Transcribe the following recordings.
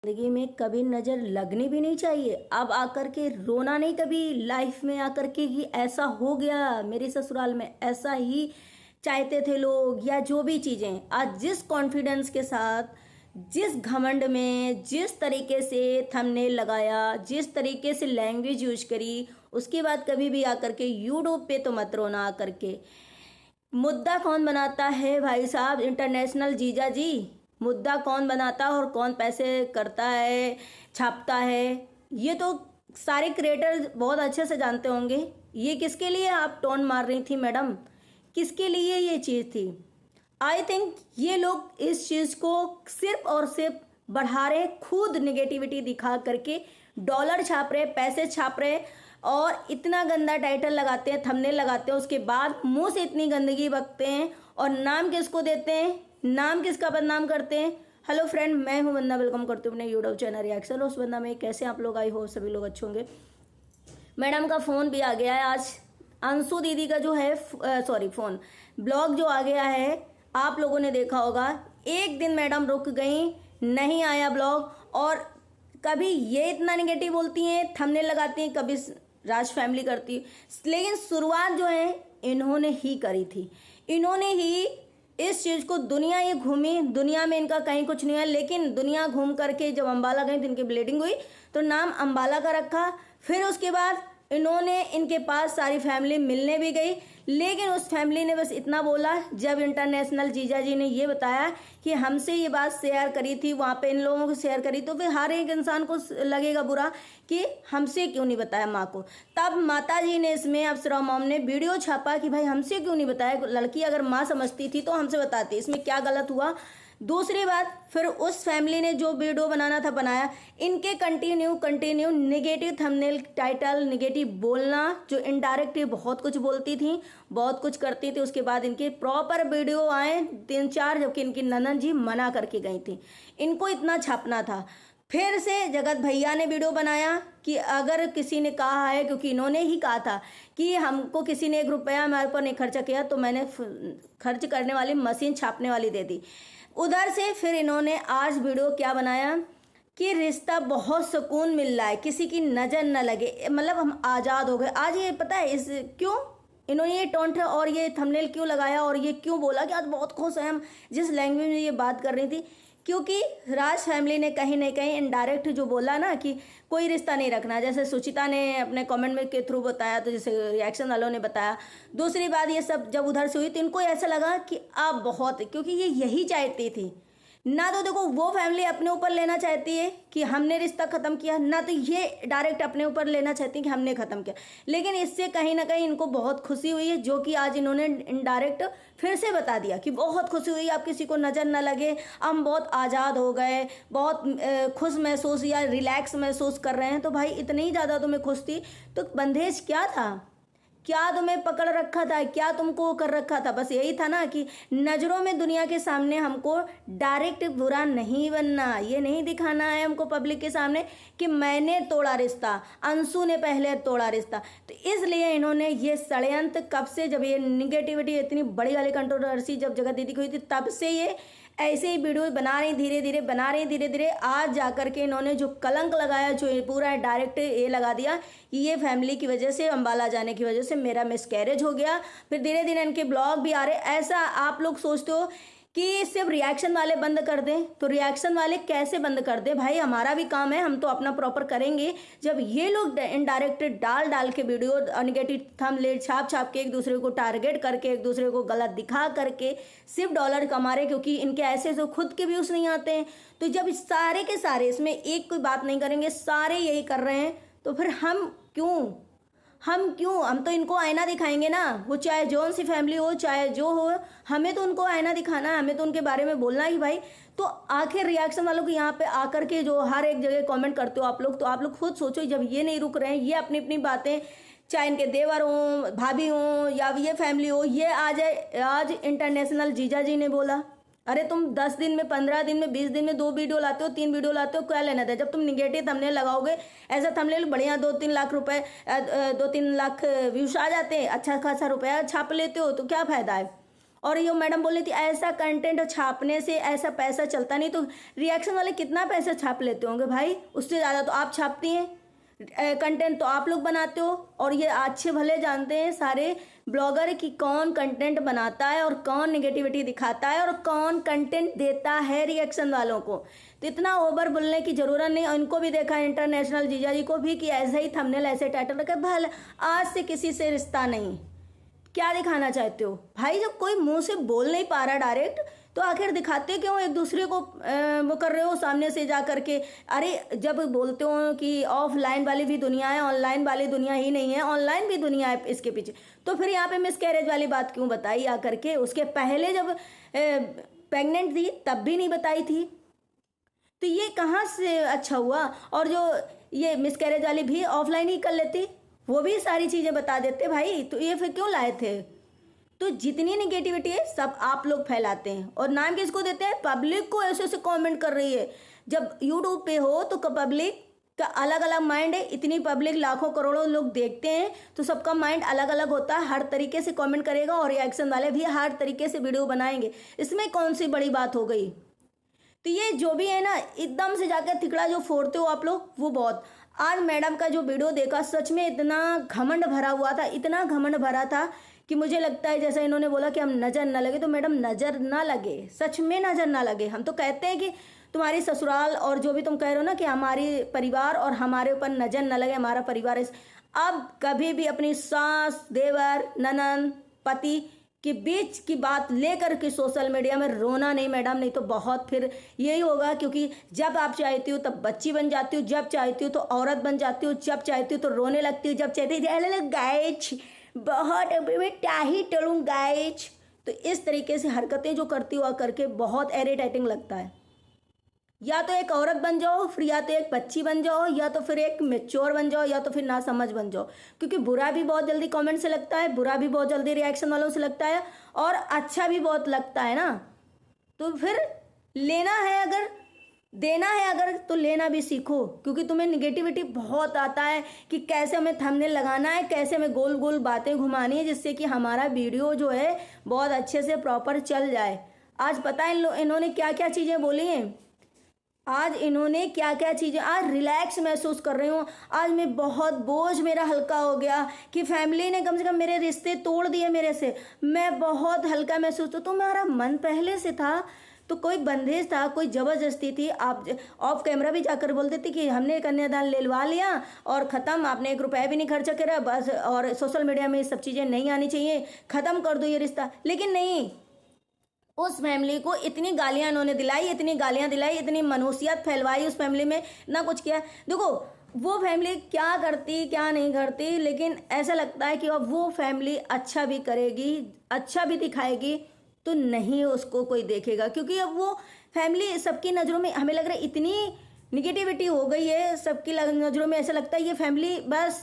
जिंदगी में कभी नज़र लगनी भी नहीं चाहिए। अब आकर के रोना नहीं कभी लाइफ में आकर के कि ऐसा हो गया मेरे ससुराल में, ऐसा ही चाहते थे लोग या जो भी चीज़ें। आज जिस कॉन्फिडेंस के साथ, जिस घमंड में, जिस तरीके से थंबनेल लगाया, जिस तरीके से लैंग्वेज यूज करी, उसके बाद कभी भी आकर के यूट्यूब पे तो मत रोना आकर के। मुद्दा कौन बनाता है भाई साहब? इंटरनेशनल जीजा जी। मुद्दा कौन बनाता है और कौन पैसे करता है, छापता है, ये तो सारे क्रिएटर बहुत अच्छे से जानते होंगे। ये किसके लिए आप टोन मार रही थी मैडम? किसके लिए ये चीज़ थी? आई थिंक ये लोग इस चीज़ को सिर्फ और सिर्फ बढ़ा रहे, खुद निगेटिविटी दिखा करके डॉलर छाप रहे, पैसे छाप रहे और इतना गंदा टाइटल लगाते हैं, थंबनेल लगाते हैं, उसके बाद मुंह से इतनी गंदगी बकते हैं और नाम किसको देते हैं, नाम किसका बदनाम करते हैं। हेलो फ्रेंड, मैं हूं वंदना, वेलकम करती हूँ अपने यूट्यूब चैनल रिएक्शन। उस वंदना में कैसे आप लोग? आई हो सभी लोग अच्छे होंगे। मैडम का फ़ोन भी आ गया है आज। अंशु दीदी का जो है फ़ोन ब्लॉग जो आ गया है, आप लोगों ने देखा होगा। एक दिन मैडम रुक गई, नहीं आया ब्लॉग। और कभी ये इतना निगेटिव बोलती हैं, थंबनेल लगाती हैं, कभी राज फैमिली करती है, लेकिन शुरुआत जो है इन्होंने ही करी थी। इन्होंने ही इस चीज़ को, दुनिया ये घूमी, दुनिया में इनका कहीं कुछ नहीं है, लेकिन दुनिया घूम करके जब अम्बाला गई तो इनकी ब्लीडिंग हुई तो नाम अम्बाला का रखा। फिर उसके बाद इन्होंने, इनके पास सारी फैमिली मिलने भी गई, लेकिन उस फैमिली ने बस इतना बोला, जब इंटरनेशनल जीजा जी ने ये बताया कि हमसे ये बात शेयर करी थी, वहाँ पे इन लोगों को शेयर करी, तो फिर हर एक इंसान को लगेगा बुरा कि हमसे क्यों नहीं बताया माँ को। तब माता जी ने, इसमें अप्सरा मॉम ने वीडियो छापा कि भाई हमसे क्यों नहीं बताया, लड़की अगर माँ समझती थी तो हमसे बताती, इसमें क्या गलत हुआ। दूसरी बात, फिर उस फैमिली ने जो वीडियो बनाना था बनाया। इनके continue negative thumbnail, title, negative बोलना, जो इनडायरेक्टली बहुत कुछ बोलती थी, बहुत कुछ करती थी। उसके बाद इनके प्रॉपर वीडियो आए 3-4, जबकि इनकी ननद जी मना करके गई थी। इनको इतना छापना था। फिर से जगत भैया ने वीडियो बनाया कि अगर किसी ने कहा है, क्योंकि इन्होंने ही कहा था कि हमको किसी ने 1 रुपया हमारे ऊपर नहीं खर्चा किया, तो मैंने खर्च करने वाली मशीन छापने वाली दे दी। उधर से फिर इन्होंने आज वीडियो क्या बनाया कि रिश्ता बहुत सुकून मिल रहा है, किसी की नज़र न लगे, मतलब हम आज़ाद हो गए। आज ये पता है इस क्यों इन्होंने ये टोंट और ये थंबनेल क्यों लगाया और ये क्यों बोला कि आज बहुत खुश हैं हम, जिस लैंग्वेज में ये बात कर रही थी। क्योंकि राज फैमिली ने कहीं ना कहीं इनडायरेक्ट जो बोला ना कि कोई रिश्ता नहीं रखना, जैसे सुचिता ने अपने कमेंट में के थ्रू बताया, तो जैसे रिएक्शन वालों ने बताया। दूसरी बात, ये सब जब उधर से हुई तो इनको ऐसा लगा कि अब बहुत, क्योंकि ये यही चाहती थी ना। तो देखो, वो फैमिली अपने ऊपर लेना चाहती है कि हमने रिश्ता ख़त्म किया, ना तो ये डायरेक्ट अपने ऊपर लेना चाहती है कि हमने ख़त्म किया। लेकिन इससे कहीं ना कहीं इनको बहुत खुशी हुई है, जो कि आज इन्होंने इनडायरेक्ट फिर से बता दिया कि बहुत खुशी हुई, आप किसी को नज़र न लगे, हम बहुत आज़ाद हो गए, बहुत खुश महसूस या रिलैक्स महसूस कर रहे हैं। तो भाई इतनी ही ज़्यादा तुम्हें खुश थी तो बंदेज क्या था? क्या तुम्हें पकड़ रखा था? क्या तुमको कर रखा था? बस यही था ना कि नज़रों में, दुनिया के सामने हमको डायरेक्ट बुरा नहीं बनना, ये नहीं दिखाना है हमको पब्लिक के सामने कि मैंने तोड़ा रिश्ता, अंशु ने पहले तोड़ा रिश्ता। तो इसलिए इन्होंने ये षड्यंत्र कब से, जब ये निगेटिविटी इतनी बड़ी वाली कंट्रोवर्सी जब जगत दीदी की हुई थी, तब से ये ऐसे ही वीडियो बना रही, धीरे धीरे बना रही, धीरे धीरे आज जाकर के इन्होंने जो कलंक लगाया, जो ये पूरा डायरेक्ट ये लगा दिया कि ये फैमिली की वजह से, अम्बाला जाने की वजह से मेरा मिसकैरेज हो गया। फिर धीरे धीरे इनके ब्लॉग भी आ रहे। ऐसा आप लोग सोचते हो कि सिर्फ रिएक्शन वाले बंद कर दें, तो रिएक्शन वाले कैसे बंद कर दें भाई? हमारा भी काम है, हम तो अपना प्रॉपर करेंगे। जब ये लोग इनडायरेक्ट डाल के वीडियो, नेगेटिव थंबनेल छाप के, एक दूसरे को टारगेट करके, एक दूसरे को गलत दिखा करके सिर्फ डॉलर कमा रहे, क्योंकि इनके ऐसे तो खुद के व्यूज़ नहीं आते हैं। तो जब सारे के सारे, इसमें एक कोई बात नहीं करेंगे, सारे यही कर रहे हैं, तो फिर हम क्यों? हम तो इनको आईना दिखाएंगे ना, वो चाहे जौन सी फैमिली हो, चाहे जो हो, हमें तो उनको आईना दिखाना है, हमें तो उनके बारे में बोलना ही भाई। तो आखिर रिएक्शन वालों को यहाँ पे आकर के जो हर एक जगह कमेंट करते हो आप लोग, तो आप लोग खुद सोचो, जब ये नहीं रुक रहे हैं, ये अपनी अपनी बातें, चाहे इनके देवर हों, भाभी हों, या ये फैमिली हो, ये आज इंटरनेशनल जीजा जी ने बोला, अरे तुम 10 दिन में, 15 दिन में, 20 दिन में 2 वीडियो लाते हो, 3 वीडियो लाते हो, क्या लेना था? जब तुम निगेटिव थंबनेल लगाओगे, ऐसा थंबनेल बढ़िया 2-3 लाख रुपए, 2-3 लाख व्यूज आ जाते हैं, अच्छा खासा रुपया छाप लेते हो, तो क्या फ़ायदा है? और ये मैडम बोल रही थी ऐसा कंटेंट छापने से ऐसा पैसा चलता नहीं, तो रिएक्शन वाले कितना पैसा छाप लेते होंगे भाई, उससे ज़्यादा तो आप छापती हैं, कंटेंट तो आप लोग बनाते हो। और ये अच्छे भले जानते हैं सारे ब्लॉगर कि कौन कंटेंट बनाता है और कौन नेगेटिविटी दिखाता है और कौन कंटेंट देता है रिएक्शन वालों को। तो इतना ओवर बोलने की ज़रूरत नहीं। उनको भी देखा इंटरनेशनल जीजा जी को भी कि ऐसा ही थंबनेल ऐसे टाइटल रखा, भले आज से किसी से रिश्ता नहीं, क्या दिखाना चाहते हो भाई? जब कोई मुंह से बोल नहीं पा रहा डायरेक्ट, तो आखिर दिखाते क्यों एक दूसरे को वो कर रहे हो सामने से जा करके? अरे जब बोलते हो कि ऑफलाइन वाली भी दुनिया है, ऑनलाइन वाली दुनिया ही नहीं है, ऑनलाइन भी दुनिया है इसके पीछे, तो फिर यहाँ पे मिसकैरेज वाली बात क्यों बताई आ करके? उसके पहले जब प्रेग्नेंट थी तब भी नहीं बताई थी, तो ये कहाँ से अच्छा हुआ? और जो ये मिसकैरेज वाली भी ऑफलाइन ही कर लेती, वो भी सारी चीज़ें बता देते भाई, तो ये फिर क्यों लाए थे? तो जितनी निगेटिविटी है सब आप लोग फैलाते हैं, और नाम किसको देते हैं? पब्लिक को ऐसे ऐसे कमेंट कर रही है। जब यूट्यूब पे हो तो पब्लिक का अलग अलग माइंड है, इतनी पब्लिक लाखों करोड़ों लोग देखते हैं, तो सबका माइंड अलग अलग होता है, हर तरीके से कमेंट करेगा, और रिएक्शन वाले भी हर तरीके से वीडियो बनाएंगे, इसमें कौन सी बड़ी बात हो गई? तो ये जो भी है ना, एकदम से जाकर तिकड़ा जो फोड़ते हो आप लोग, वो बहुत। आज मैडम का जो वीडियो देखा, सच में इतना घमंड भरा हुआ था, इतना घमंड भरा था कि मुझे लगता है जैसे इन्होंने बोला कि हम नज़र ना लगे, तो मैडम नज़र ना लगे, सच में नज़र ना लगे। हम तो कहते हैं कि तुम्हारी ससुराल और जो भी तुम कह रहे हो ना कि हमारी परिवार और हमारे ऊपर नज़र ना लगे, हमारा परिवार अब कभी भी अपनी सास, देवर, ननद, पति के बीच की बात लेकर के सोशल मीडिया में रोना नहीं मैडम, नहीं तो बहुत फिर यही होगा। क्योंकि जब आप चाहती हो तब बच्ची बन जाती हो, जब चाहती हो तो औरत बन जाती हो, जब चाहती हो तो रोने लगती हो, जब चाहती हो गाइज बहुत अभी मैं टाही टलूँ गाइज। तो इस तरीके से हरकतें जो करती हुआ करके बहुत इरिटेटिंग लगता है। या तो एक औरत बन जाओ, फिर या तो एक बच्ची बन जाओ, या तो फिर एक मेच्योर बन जाओ, या तो फिर ना समझ बन जाओ। क्योंकि बुरा भी बहुत जल्दी कमेंट से लगता है, बुरा भी बहुत जल्दी रिएक्शन वालों से लगता है, और अच्छा भी बहुत लगता है ना। तो फिर लेना है अगर, देना है अगर, तो लेना भी सीखो। क्योंकि तुम्हें निगेटिविटी बहुत आता है कि कैसे हमें थंबनेल लगाना है, कैसे हमें गोल गोल बातें घुमानी है, जिससे कि हमारा वीडियो जो है बहुत अच्छे से प्रॉपर चल जाए। आज पता है इन्होंने क्या क्या चीज़ें बोली हैं, आज इन्होंने क्या क्या चीज़ें, आज रिलैक्स महसूस कर रही हूँ, आज मैं बहुत बोझ मेरा हल्का हो गया कि फैमिली ने कम से कम मेरे रिश्ते तोड़ दिए मेरे से, मैं बहुत हल्का महसूस। तो तुम्हारा मन पहले से था, तो कोई बंदेज था, कोई ज़बरदस्ती थी? आप ऑफ कैमरा भी जाकर बोल देती कि हमने कन्यादान लेलवा लिया और ख़त्म, आपने 1 रुपया भी नहीं खर्चा करा बस, और सोशल मीडिया में ये सब चीज़ें नहीं आनी चाहिए, ख़त्म कर दो ये रिश्ता। लेकिन नहीं, उस फैमिली को इतनी गालियां इन्होंने दिलाई, इतनी गालियां दिलाई, इतनी मनुष्यत फैलवाई उस फैमिली में, ना कुछ किया। देखो वो फैमिली क्या करती क्या नहीं करती, लेकिन ऐसा लगता है कि अब वो फैमिली अच्छा भी करेगी, अच्छा भी दिखाएगी, तो नहीं उसको कोई देखेगा। क्योंकि अब वो फैमिली सबकी नज़रों में, हमें लग रहा है इतनी निगेटिविटी हो गई है सबकी नज़रों में, ऐसा लगता है ये फैमिली बस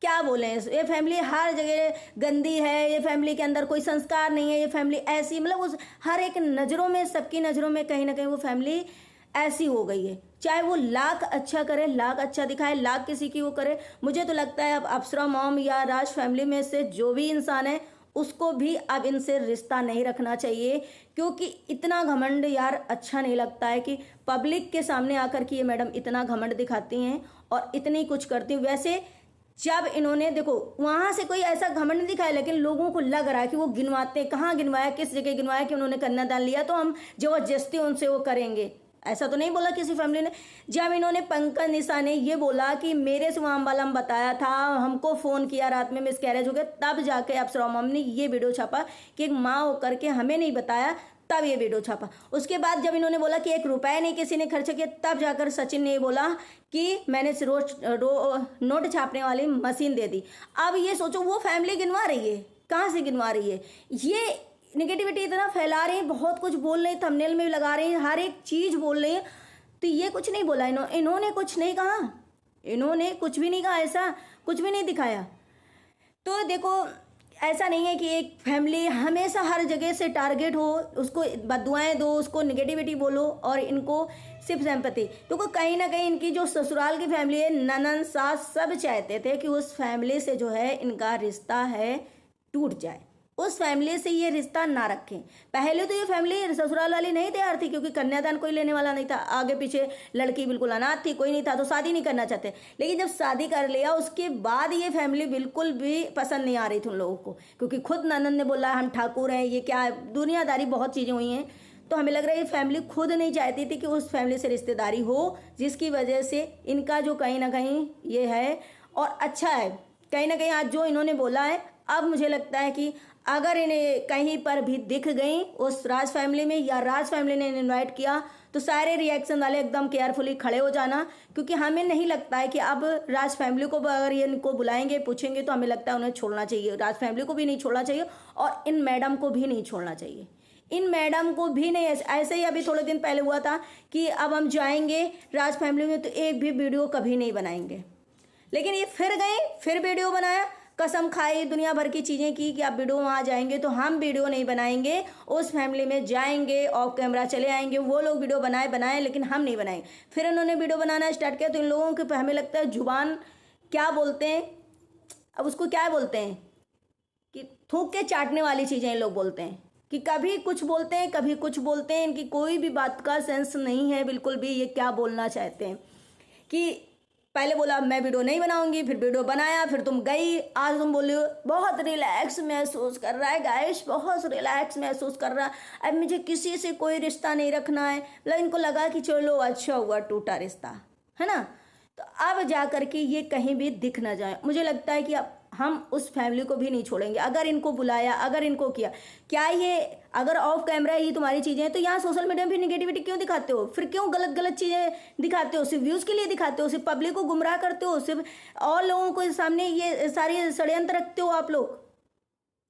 क्या बोलें, ये फैमिली हर जगह गंदी है, ये फैमिली के अंदर कोई संस्कार नहीं है, ये फैमिली ऐसी, मतलब उस हर एक नज़रों में, सबकी नज़रों में कहीं ना कहीं वो फैमिली ऐसी हो गई है। चाहे वो लाख अच्छा करे, लाख अच्छा दिखाए, लाख किसी की वो करे, मुझे तो लगता है अब अप्सरा मॉम या राज फैमिली में से जो भी इंसान है उसको भी अब इनसे रिश्ता नहीं रखना चाहिए। क्योंकि इतना घमंड यार अच्छा नहीं लगता है कि पब्लिक के सामने आकर के ये मैडम इतना घमंड दिखाती हैं और इतनी कुछ करती हैं। वैसे जब इन्होंने देखो वहाँ से कोई ऐसा घमंड नहीं दिखाया, लेकिन लोगों को लग रहा है कि वो गिनवाते, कहाँ गिनवाया, किस जगह गिनवाया कि उन्होंने कन्यादान लिया तो हम जबरदस्ती उनसे वो करेंगे, ऐसा तो नहीं बोला किसी फैमिली ने। जब इन्होंने पंकज निशा ने ये बोला कि मेरे से वहाँ वाला बताया था, हमको फ़ोन किया रात में मिसकैरेज हो गया, तब जाके अप्सरा मॉम ने ये वीडियो छापा कि एक माँ होकर के हमें नहीं बताया, तब ये वीडियो छापा। उसके बाद जब इन्होंने बोला कि 1 रुपया नहीं किसी ने खर्च किया, तब जाकर सचिन ने ये बोला कि मैंने नोट छापने वाली मशीन दे दी। अब ये सोचो वो फैमिली गिनवा रही है, कहाँ से गिनवा रही है? ये निगेटिविटी इतना फैला रहे हैं, बहुत कुछ बोल रहे हैं, थंबनेल में लगा रहे हैं, हर एक चीज़ बोल रहे हैं। तो ये कुछ नहीं बोला इन्होंने कुछ नहीं कहा, इन्होंने कुछ भी नहीं कहा, ऐसा कुछ भी नहीं दिखाया। तो देखो ऐसा नहीं है कि एक फैमिली हमेशा हर जगह से टारगेट हो, उसको बददुआएं दो, उसको निगेटिविटी बोलो और इनको सिर्फ सिंपैथी। तो कहीं ना कहीं इनकी जो ससुराल की फैमिली है, ननन सास सब चाहते थे कि उस फैमिली से जो है इनका रिश्ता है टूट जाए। उस फैमिली से ये रिश्ता ना रखें। पहले तो ये फैमिली ससुराल वाली नहीं तैयार थी, क्योंकि कन्यादान कोई लेने वाला नहीं था, आगे पीछे लड़की बिल्कुल अनाथ थी, कोई नहीं था, तो शादी नहीं करना चाहते। लेकिन जब शादी कर लिया उसके बाद ये फैमिली बिल्कुल भी पसंद नहीं आ रही थी उन लोगों को, क्योंकि खुद ननद ने बोला हम ठाकुर हैं, ये क्या है, दुनियादारी बहुत चीज़ें हुई हैं। तो हमें लग रहा है ये फैमिली खुद नहीं चाहती थी कि उस फैमिली से रिश्तेदारी हो, जिसकी वजह से इनका जो कहीं ना कहीं ये है। और अच्छा है कहीं ना कहीं आज जो इन्होंने बोला है, अब मुझे लगता है कि अगर इन्हें कहीं पर भी दिख गई उस राज फैमिली में, या राज फैमिली ने इन्वाइट किया, तो सारे रिएक्शन वाले एकदम केयरफुली खड़े हो जाना, क्योंकि हमें नहीं लगता है कि अब राज फैमिली को अगर ये इनको बुलाएंगे पूछेंगे तो हमें लगता है उन्हें छोड़ना चाहिए। राज फैमिली को भी नहीं छोड़ना चाहिए और इन मैडम को भी नहीं छोड़ना चाहिए, इन मैडम को भी नहीं। ऐसे ही अभी थोड़े दिन पहले हुआ था कि अब हम जाएंगे राज फैमिली में तो एक भी वीडियो कभी नहीं बनाएंगे, लेकिन ये फिर गए, फिर वीडियो बनाया, कसम खाई, दुनिया भर की चीज़ें की कि आप वीडियो वहाँ जाएंगे तो हम वीडियो नहीं बनाएंगे, उस फैमिली में जाएंगे, ऑफ कैमरा चले आएंगे, वो लोग वीडियो बनाए लेकिन हम नहीं बनाएंगे। फिर इन्होंने वीडियो बनाना स्टार्ट किया, तो इन लोगों के हमें लगता है जुबान क्या बोलते हैं, अब उसको क्या बोलते हैं कि थूक के चाटने वाली चीज़ें इन लोग बोलते हैं, कि कभी कुछ बोलते हैं कभी कुछ बोलते हैं, इनकी कोई भी बात का सेंस नहीं है बिल्कुल भी, ये क्या बोलना चाहते हैं। कि पहले बोला मैं वीडियो नहीं बनाऊंगी, फिर वीडियो बनाया, फिर तुम गई, आज तुम बोले बहुत रिलैक्स महसूस कर रहा है गाइस, बहुत रिलैक्स महसूस कर रहा है, अब मुझे किसी से कोई रिश्ता नहीं रखना है। मतलब इनको लगा कि चलो अच्छा हुआ टूटा रिश्ता, है ना। तो अब जा कर के ये कहीं भी दिख ना जाए। मुझे लगता है कि अब हम उस फैमिली को भी नहीं छोड़ेंगे। अगर इनको बुलाया, अगर इनको किया, क्या ये अगर ऑफ कैमरा ही तुम्हारी चीज़ें हैं तो यहाँ सोशल मीडिया में भी निगेटिविटी क्यों दिखाते हो? फिर क्यों गलत गलत चीज़ें दिखाते हो? सिर्फ व्यूज़ के लिए दिखाते हो, सिर्फ पब्लिक को गुमराह करते हो, सिर्फ और लोगों को सामने ये सारी षड्यंत्र रखते हो आप लोग।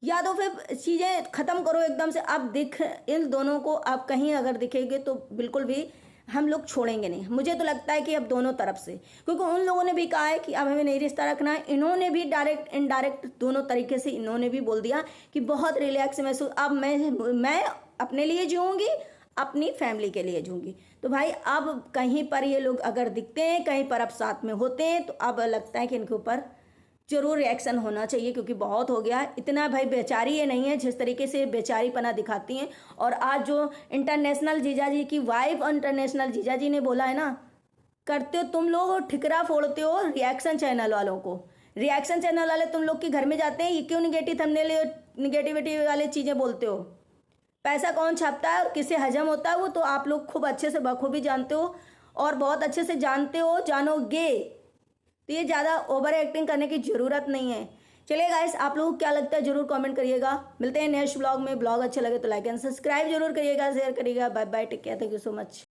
या तो फिर चीज़ें ख़त्म करो एकदम से। आप दिख इन दोनों को आप कहीं अगर दिखेंगे तो बिल्कुल भी हम लोग छोड़ेंगे नहीं। मुझे तो लगता है कि अब दोनों तरफ से, क्योंकि उन लोगों ने भी कहा है कि अब हमें नहीं रिश्ता रखना है, इन्होंने भी डायरेक्ट इनडायरेक्ट दोनों तरीके से इन्होंने भी बोल दिया कि बहुत रिलैक्स महसूस, अब मैं अपने लिए जीऊँगी, अपनी फैमिली के लिए जीऊँगी। तो भाई अब कहीं पर ये लोग अगर दिखते हैं, कहीं पर अब साथ में होते हैं, तो अब लगता है कि इनके ऊपर जरूर रिएक्शन होना चाहिए, क्योंकि बहुत हो गया। इतना भाई बेचारी ये नहीं है जिस तरीके से बेचारीपना दिखाती हैं। और आज जो इंटरनेशनल जीजा जी की वाइफ और इंटरनेशनल जीजा जी ने बोला है ना, करते हो तुम लोग ठिकरा फोड़ते हो रिएक्शन चैनल वालों को। रिएक्शन चैनल वाले तुम लोग के घर में जाते हैं, ये क्यों निगेटिविटी वाले चीज़ें बोलते हो? पैसा कौन छापता है और किसे हजम होता है वो तो आप लोग खूब अच्छे से बखूबी जानते हो, और बहुत अच्छे से जानते हो, जानोगे। तो ये ज़्यादा ओवर एक्टिंग करने की ज़रूरत नहीं है। चलिए गाइस, आप लोगों को क्या लगता है ज़रूर कमेंट करिएगा। मिलते हैं नेक्स्ट ब्लॉग में। ब्लॉग अच्छा लगे तो लाइक एंड सब्सक्राइब जरूर करिएगा, शेयर करिएगा। Bye bye, take care, thank you so much.